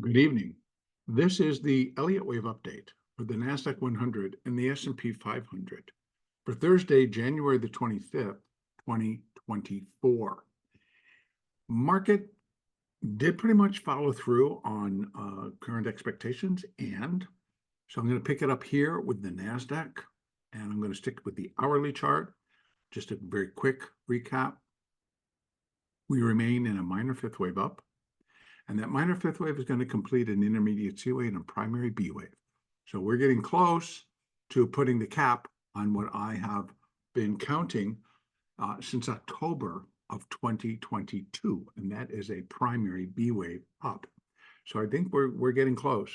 Good evening. This is the Elliott wave update for the NASDAQ 100 and the S&P 500 for Thursday, January the 25th, 2024. Market did pretty much follow through on current expectations, and so I'm going to pick it up here with the NASDAQ, and I'm going to stick with the hourly chart. Just a very quick recap. We remain in a minor fifth wave up. And that minor fifth wave is going to complete an intermediate C wave and a primary B wave. So we're getting close to putting the cap on what I have been counting since October of 2022, and that is a primary B wave up. So I think we're getting close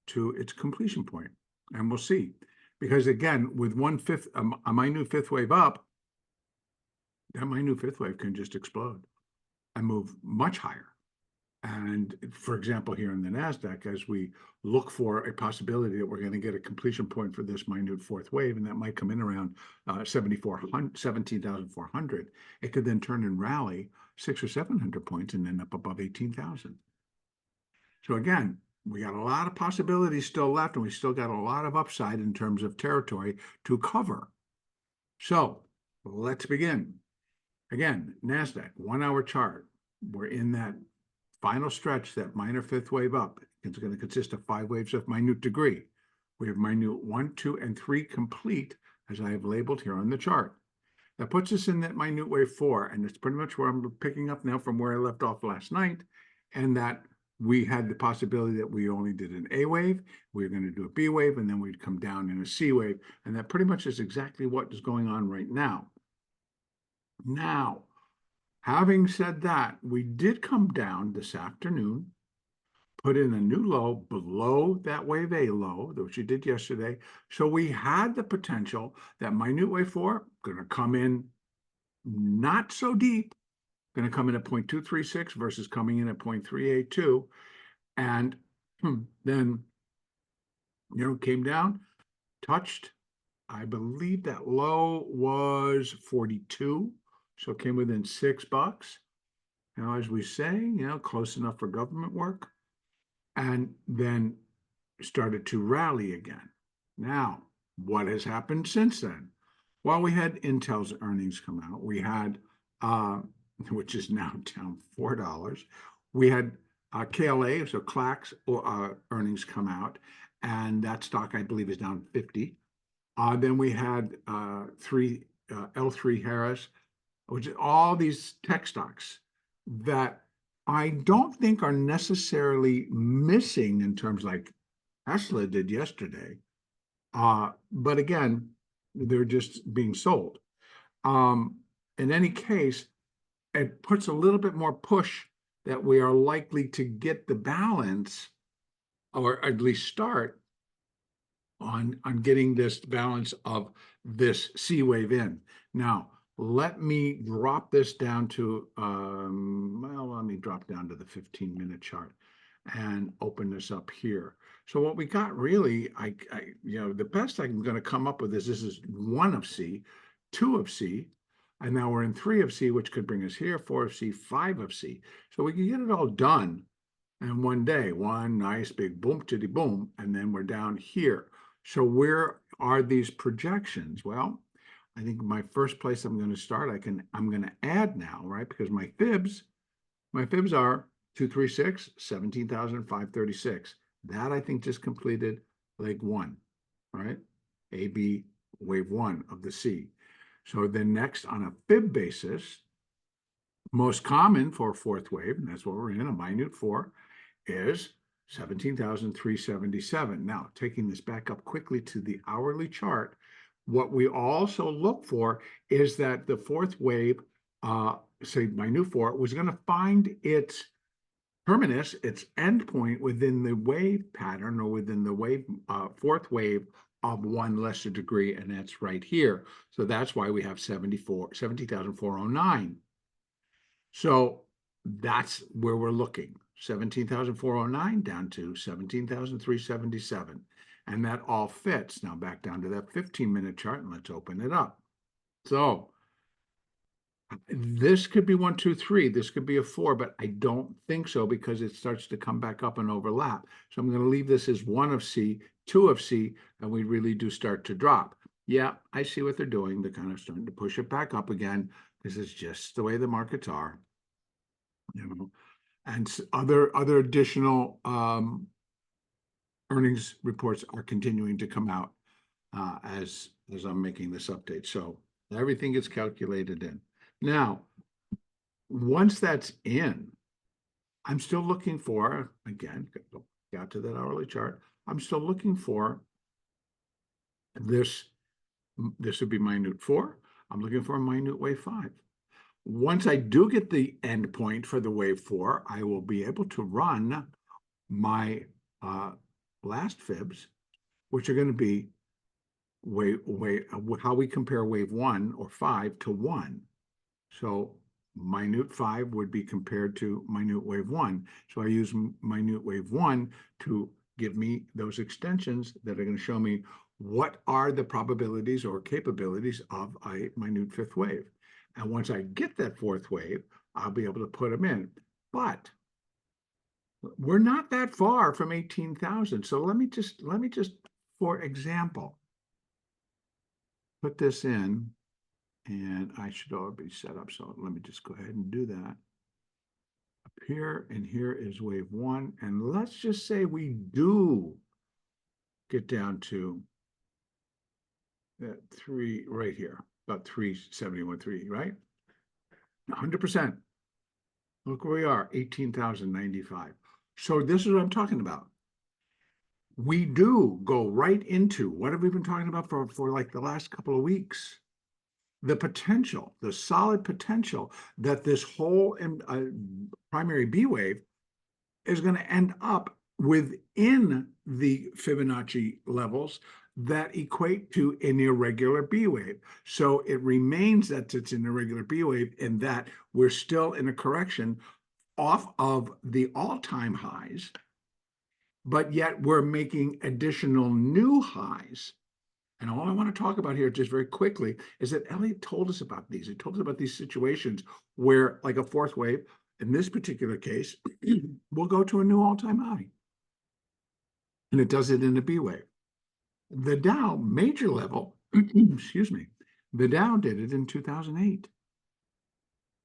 to its completion point, and we'll see. Because again, with a minute fifth wave up, that minute fifth wave can just explode and move much higher. And for example, here in the NASDAQ, as we look for a possibility that we're going to get a completion point for this minute fourth wave, and that might come in around 17,400, it could then turn and rally 600 or 700 points and end up above 18,000. So again, we got a lot of possibilities still left, and we still got a lot of upside in terms of territory to cover. So let's begin. Again, NASDAQ, 1 hour chart. We're in that final stretch, that minor fifth wave up. It's going to consist of 5 waves of minute degree. We have minute 1, 2, and 3 complete, as I have labeled here on the chart. That puts us in that minute wave 4, and it's pretty much where I'm picking up now from where I left off last night, and that we had the possibility that we only did an A wave, we were going to do a B wave, and then we'd come down in a C wave, and that pretty much is exactly what is going on right now. Now, having said that, we did come down this afternoon, put in a new low below that wave A low, which we did yesterday. So we had the potential that minute wave 4 going to come in not so deep, going to come in at 0.236 versus coming in at 0.382. And then, came down, touched, I believe that low was 42. So it came within $6. As we say, close enough for government work, and then started to rally again. Now, what has happened since then? Well, we had Intel's earnings come out. We had, which is now down $4. We had KLA, so Clack's earnings come out, and that stock, I believe, is down 50. Then we had L3 Harris, which is all these tech stocks that I don't think are necessarily missing in terms like Tesla did yesterday. But again, they're just being sold. In any case, it puts a little bit more push that we are likely to get the balance, or at least start on getting this balance of this C wave in. Now, let me drop this down to, let me drop down to the 15-minute chart and open this up here. So what we got really, the best I'm going to come up with is this is 1 of C, 2 of C, and now we're in 3 of C, which could bring us here, 4 of C, 5 of C. So we can get it all done in one day, one nice big boom, titty boom, and then we're down here. So where are these projections? Well, I think my first place I'm going to start, I'm going to add now, right? Because my fibs are 236, 17,536. That I think just completed leg 1, right? AB wave 1 of the C. So then next on a fib basis, most common for a fourth wave, and that's what we're in, a minute 4, is 17,377. Now, taking this back up quickly to the hourly chart, what we also look for is that the fourth wave, say minute 4, was going to find its terminus, its endpoint within the wave pattern, or within the wave fourth wave of 1 lesser degree, and that's right here. So that's why we have 70,409. So that's where we're looking. 17,409 down to 17,377. And that all fits. Now back down to that 15-minute chart, and let's open it up. So This could be 1, 2, 3. This could be a 4, but I don't think so because it starts to come back up and overlap. So I'm going to leave this as 1 of C, 2 of C, and we really do start to drop. Yeah, I see what they're doing. They're kind of starting to push it back up again. This is just the way the markets are, you know. And other additional earnings reports are continuing to come out as I'm making this update. So everything gets calculated in. Now, once that's in, I'm still looking for, again, got to that hourly chart. I'm still looking for this. This would be minute 4. I'm looking for a minute wave 5. Once I do get the end point for the wave 4, I will be able to run my last fibs, which are going to be how we compare wave 1 or 5 to 1. So minute 5 would be compared to minute wave 1. So I use minute wave 1 to give me those extensions that are going to show me what are the probabilities or capabilities of a minute 5th wave. And once I get that 4th wave, I'll be able to put them in. But we're not that far from 18,000. So let me just, for example, put this in, and I should already be set up. So let me just go ahead and do that. Up here, and here is wave 1. And let's just say we do get down to that 3 right here, about 371.3, right? 100%. Look where we are, 18,095. So this is what I'm talking about. We do go right into what have we been talking about for like the last couple of weeks? The potential, the solid potential that this whole primary B wave is going to end up within the Fibonacci levels that equate to an irregular B wave. So it remains that it's an irregular B wave and that we're still in a correction off of the all-time highs, but yet we're making additional new highs. And all I want to talk about here just very quickly is that Elliott told us about these. He told us about these situations where, like a 4th wave, in this particular case, will go to a new all-time high. And it does it in a B wave. The Dow major level, excuse me, the Dow did it in 2008.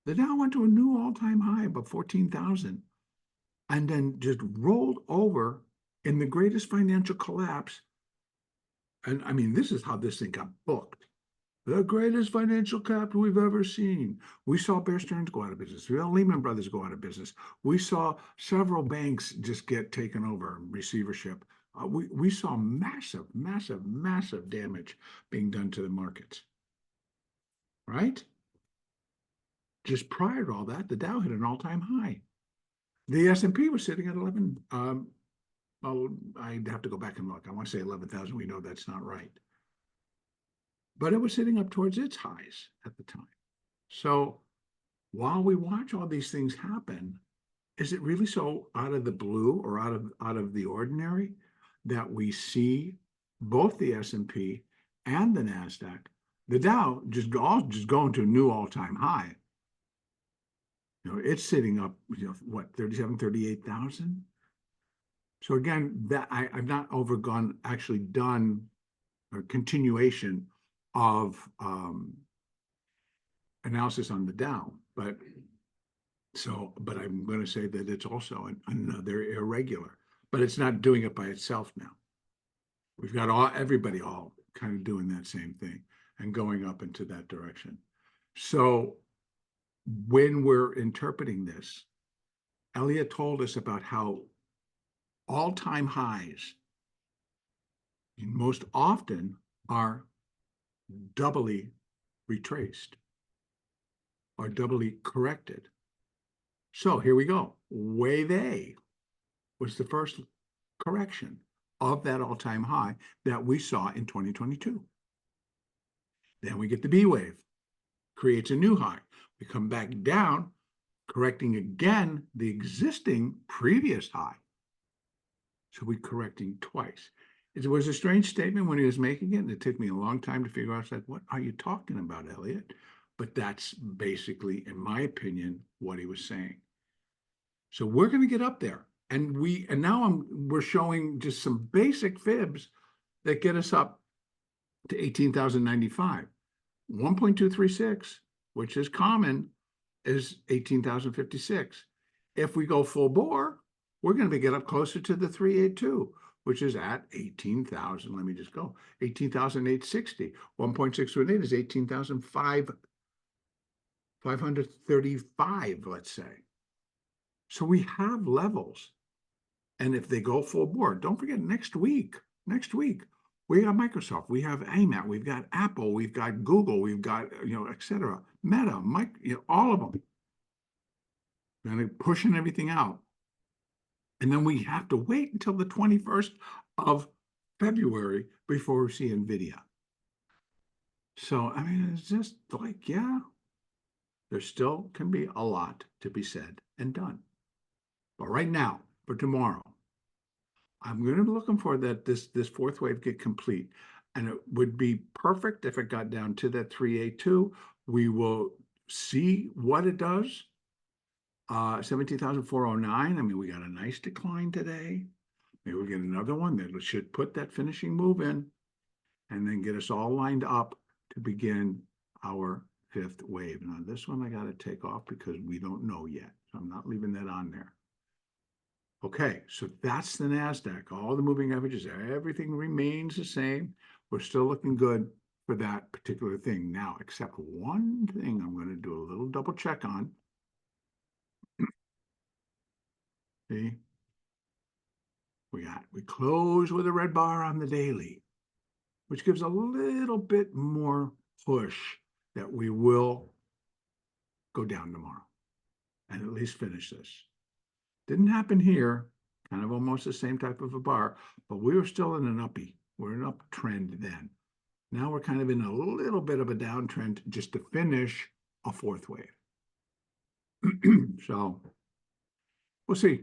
The Dow went to a new all-time high above 14,000 and then just rolled over in the greatest financial collapse. And I mean, this is how this thing got booked. The greatest financial collapse we've ever seen. We saw Bear Stearns go out of business. We saw Lehman Brothers go out of business. We saw several banks just get taken over, receivership. We saw massive, massive, massive damage being done to the markets, right? Just prior to all that, the Dow hit an all-time high. The S&P was sitting at 11. I'd have to go back and look. I want to say 11,000. We know that's not right. But it was sitting up towards its highs at the time. So while we watch all these things happen, is it really so out of the blue or out of the ordinary that we see both the S&P and the NASDAQ, the Dow just going to a new all-time high? You know, it's sitting up, what, 37, 38,000? So again, that I've not actually done a continuation of analysis on the Dow, but I'm going to say that it's also another irregular, but it's not doing it by itself now. We've got everybody all kind of doing that same thing and going up into that direction. So when we're interpreting this, Elliott told us about how all-time highs most often are doubly retraced or doubly corrected. So here we go. Wave A was the first correction of that all-time high that we saw in 2022. Then we get the B wave, creates a new high. We come back down, correcting again the existing previous high. So we're correcting twice. It was a strange statement when he was making it, and it took me a long time to figure out, like, what are you talking about, Elliott? but that's basically, in my opinion, what he was saying. So we're going to get up there. And now we're showing just some basic fibs that get us up to 18,095. 1.236, which is common, is 18,056. If we go full bore, we're going to get up closer to the 382, which is at 18,000. Let me just go. 18,860. 1.618 is 18,535, let's say. So we have levels. And if they go full bore, don't forget next week, we have Microsoft, we have AMAT, we've got Apple, we've got Google, we've got, et cetera, Meta, all of them. And they're pushing everything out. And then we have to wait until the 21st of February before we see NVIDIA. So, I mean, it's just like, yeah, there still can be a lot to be said and done. But right now, for tomorrow, I'm going to be looking for that this fourth wave get complete. And it would be perfect if it got down to that 382. We will see what it does. 17,409. I mean, we got a nice decline today. Maybe we get another one that should put that finishing move in and then get us all lined up to begin our fifth wave. Now, this one I got to take off because we don't know yet. So I'm not leaving that on there. Okay, so that's the NASDAQ. All the moving averages, everything remains the same. We're still looking good for that particular thing. Now, except one thing I'm going to do a little double check on. See? We close with a red bar on the daily, which gives a little bit more push that we will go down tomorrow and at least finish this. Didn't happen here, kind of almost the same type of a bar, but we were still in an uppie. We're in an uptrend then. Now we're kind of in a little bit of a downtrend just to finish a fourth wave. So we'll see.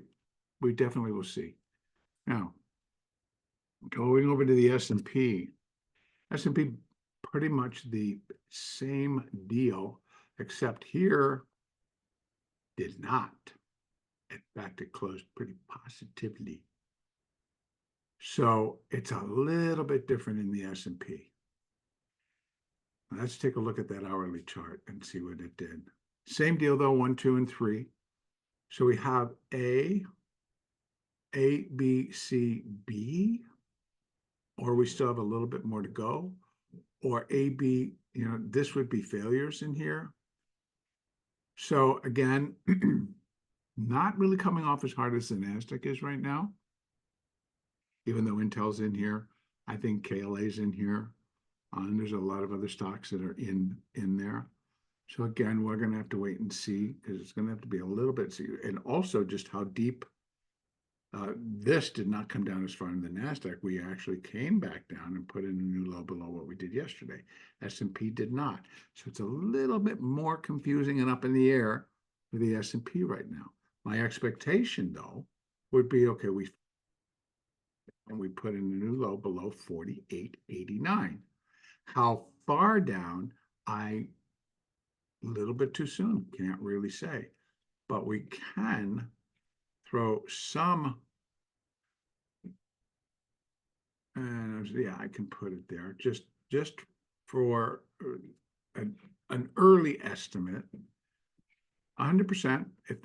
We definitely will see. Now, going over to the S&P. S&P pretty much the same deal, except here did not. In fact, it closed pretty positively. So it's a little bit different in the S&P. Let's take a look at that hourly chart and see what it did. Same deal though, 1, 2, and 3. So we have A, B, C, B, or we still have a little bit more to go, or A, B, this would be failures in here. So again, not really coming off as hard as the NASDAQ is right now. Even though Intel's in here, I think KLA's in here. And there's a lot of other stocks that are in there. So again, we're going to have to wait and see because it's going to have to be a little bit. And also just how deep this did not come down as far in the NASDAQ. We actually came back down and put in a new low below what we did yesterday. S&P did not. So it's a little bit more confusing and up in the air for the S&P right now. My expectation, though, would be, okay, we put in a new low below 48.89. How far down, a little bit too soon, can't really say. But we can throw some, and yeah, I can put it there, just for an early estimate. 100%, if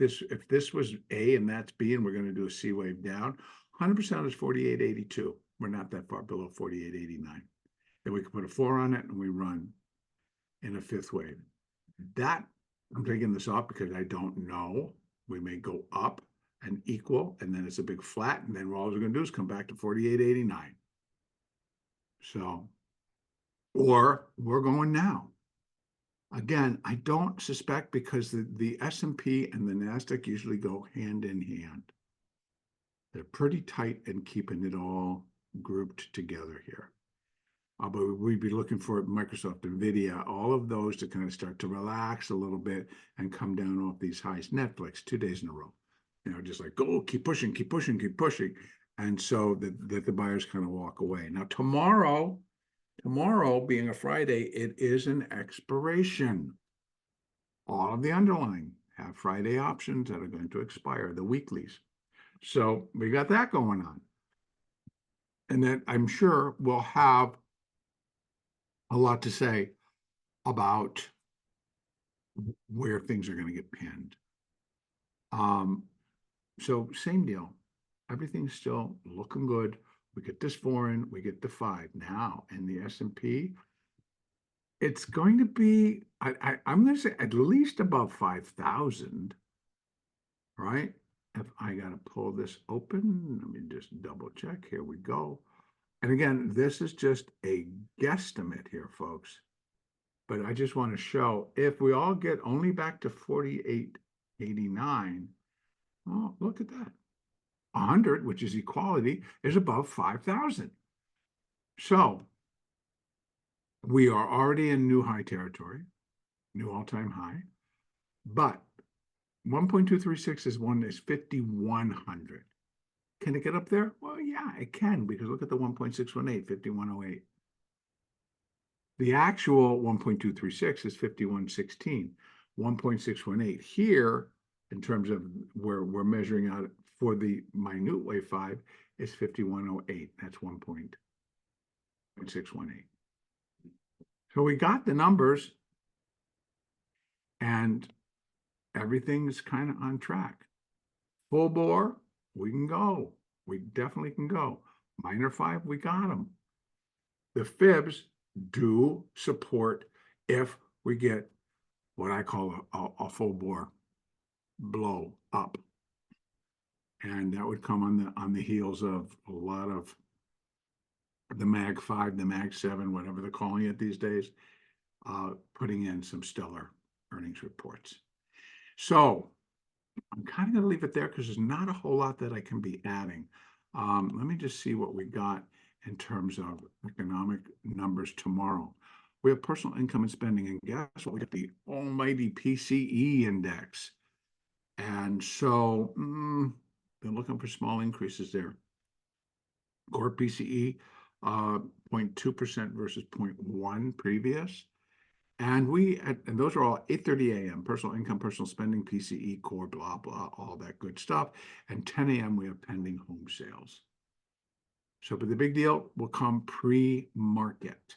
this was A and that's B and we're going to do a C wave down, 100% is 48.82. We're not that far below 48.89. Then we can put a 4 on it and we run in a fifth wave. That, I'm taking this off because I don't know. We may go up and equal, and then it's a big flat, and then all we're going to do is come back to 48.89. So, or we're going now. Again, I don't suspect because the S&P and the NASDAQ usually go hand in hand. They're pretty tight and keeping it all grouped together here. But we'd be looking for Microsoft, NVIDIA, all of those to kind of start to relax a little bit and come down off these highs. Netflix, 2 days in a row. Just like, go, keep pushing, keep pushing, keep pushing. And so that the buyers kind of walk away. Now, tomorrow being a Friday, it is an expiration. all of the underlying have Friday options that are going to expire, the weeklies. So we got that going on. And then I'm sure we'll have a lot to say about where things are going to get pinned. So same deal. Everything's still looking good. We get this 4 in, we get the 5 now, and the S&P. It's going to be, I'm going to say at least above 5,000, right? If I got to pull this open, let me just double check. Here we go. And again, this is just a guesstimate here, folks. But I just want to show if we all get only back to 48.89, oh, look at that. 100, which is equality, is above 5,000. So we are already in new high territory, new all-time high. But 1.236 is 5,100. Can it get up there? Well, yeah, it can, because look at the 1.618, 5,108. The actual 1.236 is 5,116, 1.618. Here, in terms of where we're measuring out for the minute wave 5, is 5,108. That's 1.618. So we got the numbers, and everything's kind of on track. Full bore, we can go. We definitely can go. Minor 5, we got them. The fibs do support if we get what I call a full bore blow up. And that would come on the heels of a lot of the Mag 5, the Mag 7, whatever they're calling it these days, putting in some stellar earnings reports. So I'm kind of going to leave it there because there's not a whole lot that I can be adding. Let me just see what we got in terms of economic numbers tomorrow. We have personal income and spending, and guess what? We got the almighty PCE Index. And so they're looking for small increases there. Core PCE, 0.2% versus 0.1 previous. And and those are all 8:30 a.m. Personal income, personal spending, PCE, core, blah, blah, all that good stuff. And 10 a.m. we have pending home sales. So, but the big deal will come pre-market.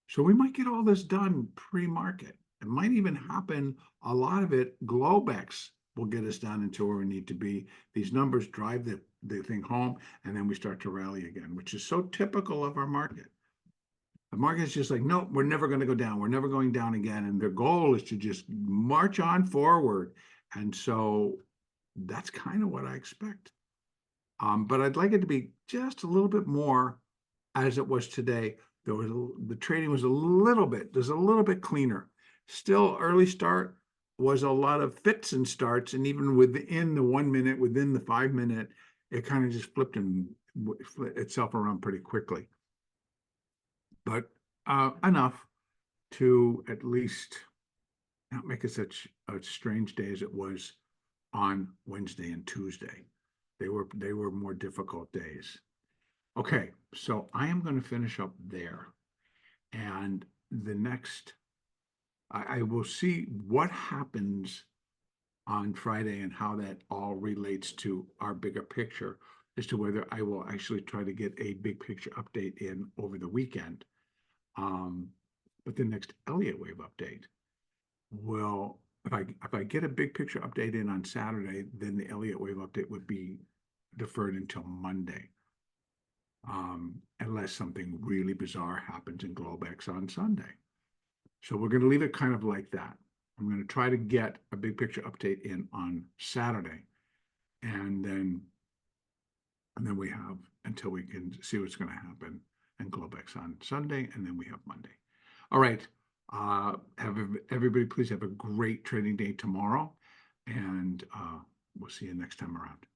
So we might get all this done pre-market. It might even happen, a lot of it, Globex will get us down into where we need to be. These numbers drive the thing home, and then we start to rally again, which is so typical of our market. The market's just like, no, we're never going to go down. We're never going down again. And their goal is to just march on forward. And so that's kind of what I expect. But I'd like it to be just a little bit more as it was today. The trading was there's a little bit cleaner. Still, early start was a lot of fits and starts, and even within the 1 minute, within the 5 minute, it kind of just flipped itself around pretty quickly. But enough to at least not make it such a strange day as it was on Wednesday and Tuesday. They were more difficult days. Okay, so I am going to finish up there. And the next, I will see what happens on Friday and how that all relates to our bigger picture as to whether I will actually try to get a big picture update in over the weekend. But the next Elliott wave update will, if I get a big picture update in on Saturday, then the Elliott wave update would be deferred until Monday, unless something really bizarre happens in Globex on Sunday. So we're going to leave it kind of like that. I'm going to try to get a big picture update in on Saturday, and then we have until we can see what's going to happen in Globex on Sunday, and then we have Monday. All right. Everybody, please have a great trading day tomorrow, and we'll see you next time around.